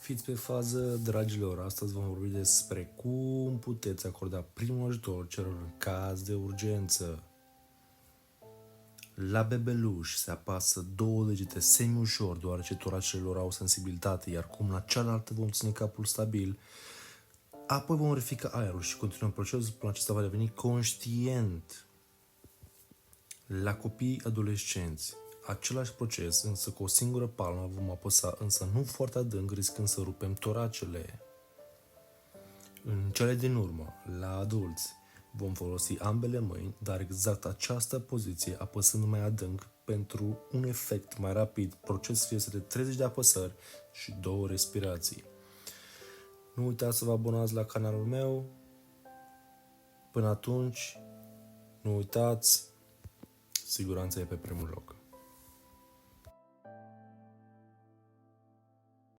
Fiți pe fază, dragilor, astăzi vom vorbi despre cum puteți acorda primul ajutor celor în caz de urgență. La bebeluș se apasă 2 degete semi-ușor, deoarece toracele lor au sensibilitate, iar cum la cealaltă vom ține capul stabil. Apoi vom verifica aerul și continuăm procesul până acesta va deveni conștient. La copii adolescenți, același proces, însă cu o singură palmă vom apăsa, însă nu foarte adânc, riscând să rupem toracele. În cele din urmă, la adulți, vom folosi ambele mâini, dar exact această poziție, apăsând mai adânc, pentru un efect mai rapid. Procesul este de 30 de apăsări și 2 respirații. Nu uitați să vă abonați la canalul meu. Până atunci, nu uitați, siguranța e pe primul loc.